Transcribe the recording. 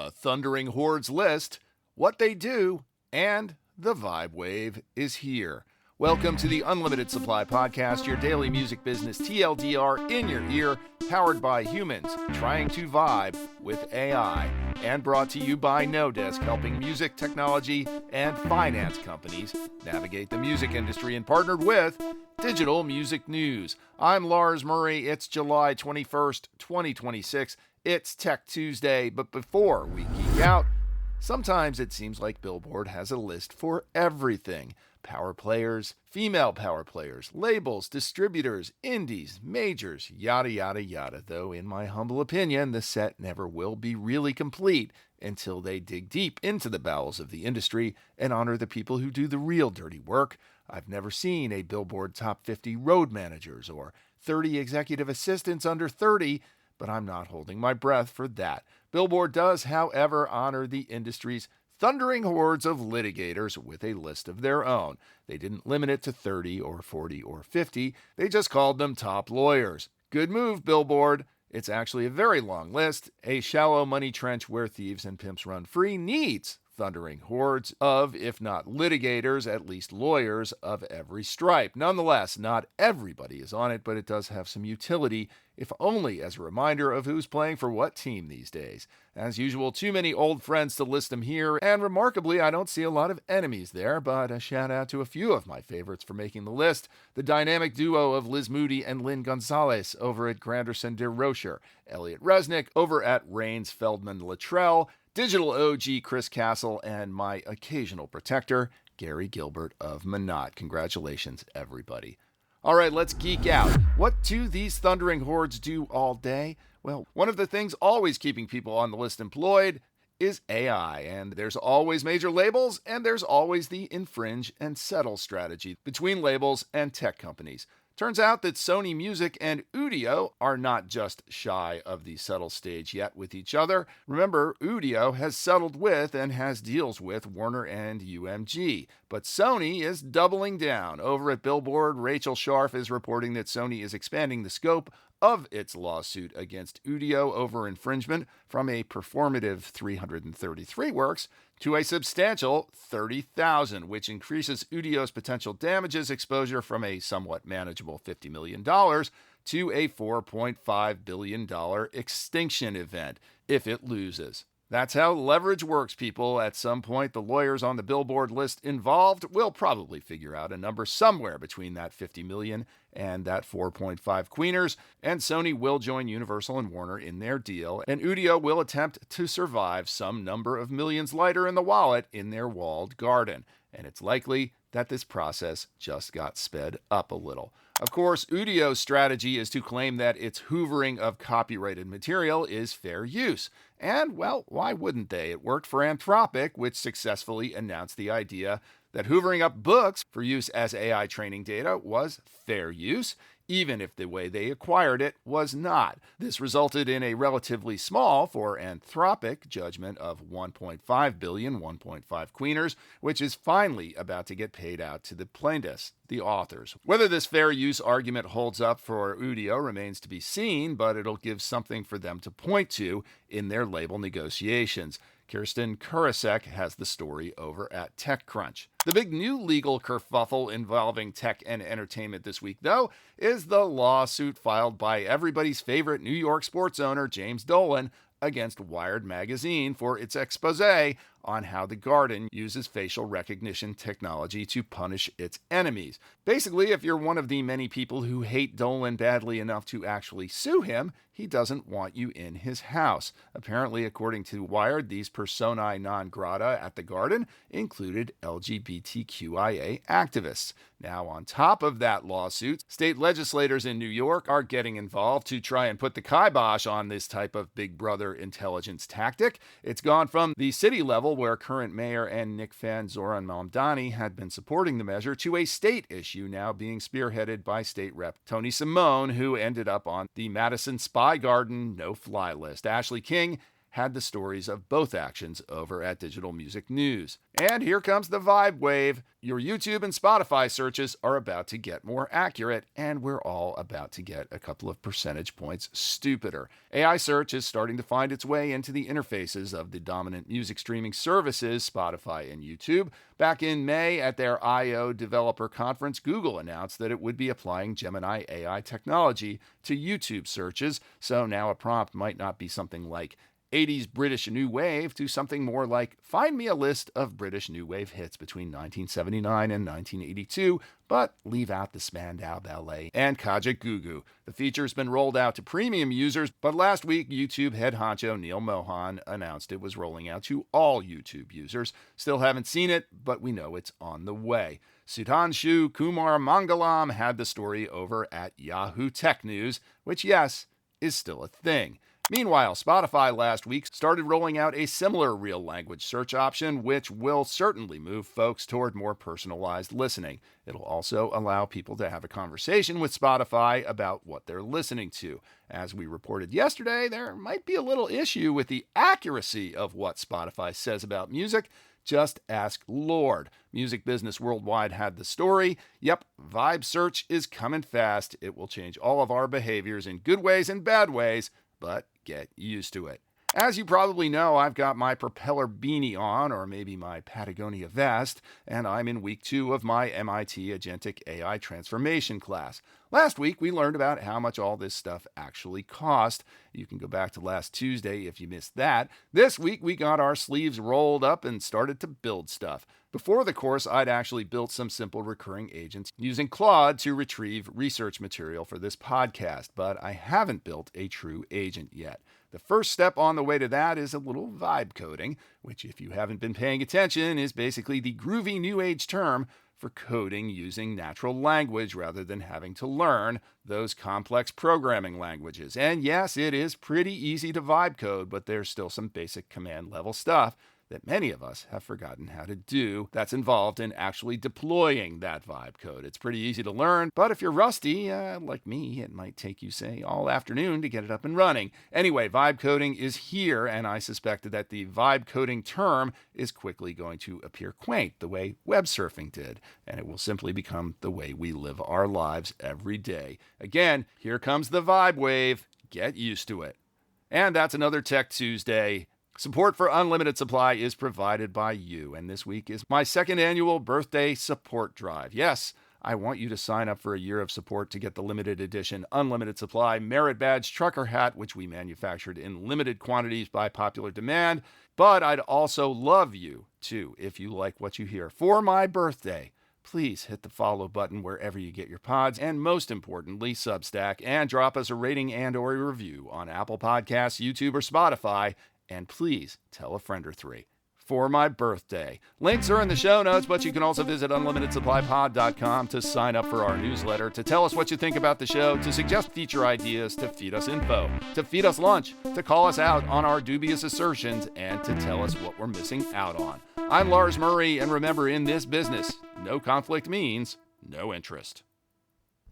the Thundering Hordes list, what they do, and the Vibe Wave is here. Welcome to the Unlimited Supply Podcast, your daily music business TLDR in your ear, powered by humans trying to vibe with AI, and brought to you by No Desk, helping music, technology, and finance companies navigate the music industry, and partnered with Digital Music News. I'm Lars Murray. It's July 21st, 2026. It's Tech Tuesday, but before we geek out, sometimes it seems like Billboard has a list for everything. Power players, female power players, labels, distributors, indies, majors, yada yada yada. Though in my humble opinion, the set never will be really complete until they dig deep into the bowels of the industry and honor the people who do the real dirty work. I've never seen a Billboard Top 50 road managers or 30 executive assistants under 30, but I'm not holding my breath for that. Billboard does, however, honor the industry's thundering hordes of litigators with a list of their own. They didn't limit it to 30 or 40 or 50. They just called them top lawyers. Good move, Billboard. It's actually a very long list. A shallow money trench where thieves and pimps run free needs thundering hordes of, if not litigators, at least lawyers of every stripe. Nonetheless, not everybody is on it, but it does have some utility, if only as a reminder of who's playing for what team these days. As usual, too many old friends to list them here, and remarkably, I don't see a lot of enemies there, but a shout out to a few of my favorites for making the list. The dynamic duo of Liz Moody and Lynn Gonzalez over at Granderson de Rocher, Eliot Resnik over at Rains Feldman Luttrell, Digital OG Chris Castle, and my occasional protector, Gary Gilbert of Monot. Congratulations, everybody. All right, let's geek out. What do these thundering hordes do all day? Well, one of the things always keeping people on the list employed is AI, and there's always major labels, and there's always the infringe and settle strategy between labels and tech companies. Turns out that Sony Music and Udio are not just shy of the settle stage yet with each other. Remember, Udio has settled with and has deals with Warner and UMG. But Sony is doubling down. Over at Billboard, Rachel Scharf is reporting that Sony is expanding the scope of its lawsuit against Udio over infringement from a performative 333 works to a substantial 30,000, which increases Udio's potential damages exposure from a somewhat manageable $50 million to a $4.5 billion extinction event if it loses. That's how leverage works, people. At some point, the lawyers on the Billboard list involved will probably figure out a number somewhere between that 50 million and that 4.5 queeners, and Sony will join Universal and Warner in their deal, and Udio will attempt to survive some number of millions lighter in the wallet in their walled garden. And it's likely that this process just got sped up a little. Of course, Udio's strategy is to claim that its hoovering of copyrighted material is fair use. And, well, why wouldn't they? It worked for Anthropic, which successfully announced the idea that hoovering up books for use as AI training data was fair use, even if the way they acquired it was not. This resulted in a relatively small, for Anthropic, judgment of 1.5 billion, 1.5 queeners, which is finally about to get paid out to the plaintiffs, the authors. Whether this fair use argument holds up for Udio remains to be seen, but it'll give something for them to point to in their label negotiations. Kirsten Korosec has the story over at TechCrunch. The big new legal kerfuffle involving tech and entertainment this week, though, is the lawsuit filed by everybody's favorite New York sports owner, James Dolan, against Wired magazine for its expose on how the Garden uses facial recognition technology to punish its enemies. Basically, if you're one of the many people who hate Dolan badly enough to actually sue him, he doesn't want you in his house. Apparently, according to Wired, these personae non grata at the Garden included LGBTQIA activists. Now, on top of that lawsuit, state legislators in New York are getting involved to try and put the kibosh on this type of Big Brother intelligence tactic. It's gone from the city level, where current mayor and Nick fan Zoran Mamdani had been supporting the measure, to a state issue now being spearheaded by State Rep Tony Simone, who ended up on the Madison Spy Garden no-fly list. Ashley King had the stories of both actions over at Digital Music News. And here comes the vibe wave. Your YouTube and Spotify searches are about to get more accurate, and we're all about to get a couple of percentage points stupider. AI search is starting to find its way into the interfaces of the dominant music streaming services, Spotify and YouTube. Back in May at their I/O Developer Conference, Google announced that it would be applying Gemini AI technology to YouTube searches, so now a prompt might not be something like 80s British New Wave to something more like, find me a list of British New Wave hits between 1979 and 1982, but leave out the Spandau Ballet and Kajagoogoo. The feature's been rolled out to premium users, but last week, YouTube head honcho Neil Mohan announced it was rolling out to all YouTube users. Still haven't seen it, but we know it's on the way. Sudhanshu Kumar Mangalam had the story over at Yahoo Tech News, which, yes, is still a thing. Meanwhile, Spotify last week started rolling out a similar real language search option, which will certainly move folks toward more personalized listening. It'll also allow people to have a conversation with Spotify about what they're listening to. As we reported yesterday, there might be a little issue with the accuracy of what Spotify says about music. Just ask Lord. Music Business Worldwide had the story. Yep, Vibe Search is coming fast. It will change all of our behaviors in good ways and bad ways, but get used to it. As you probably know, I've got my propeller beanie on, or maybe my Patagonia vest, and I'm in week 2 of my MIT Agentic AI Transformation class. Last week, we learned about how much all this stuff actually cost. You can go back to last Tuesday if you missed that. This week, we got our sleeves rolled up and started to build stuff. Before the course, I'd actually built some simple recurring agents using Claude to retrieve research material for this podcast, but I haven't built a true agent yet. The first step on the way to that is a little vibe coding, which, if you haven't been paying attention, is basically the groovy new age term for coding using natural language rather than having to learn those complex programming languages. And yes, it is pretty easy to vibe code, but there's still some basic command level stuff that many of us have forgotten how to do that's involved in actually deploying that vibe code. It's pretty easy to learn, but if you're rusty, like me, it might take you, say, all afternoon to get it up and running. Anyway, vibe coding is here, and I suspected that the vibe coding term is quickly going to appear quaint, the way web surfing did, and it will simply become the way we live our lives every day. Again, here comes the vibe wave. Get used to it. And that's another Tech Tuesday. Support for Unlimited Supply is provided by you, and this week is my second annual birthday support drive. Yes, I want you to sign up for a year of support to get the limited edition Unlimited Supply Merit Badge trucker hat, which we manufactured in limited quantities by popular demand. But I'd also love you, too, if you like what you hear. For my birthday, please hit the follow button wherever you get your pods, and most importantly, Substack, and drop us a rating and or a review on Apple Podcasts, YouTube, or Spotify. And please tell a friend or 3. For my birthday. Links are in the show notes, but you can also visit unlimitedsupplypod.com to sign up for our newsletter, to tell us what you think about the show, to suggest feature ideas, to feed us info, to feed us lunch, to call us out on our dubious assertions, and to tell us what we're missing out on. I'm Lars Murray, and remember, in this business, no conflict means no interest.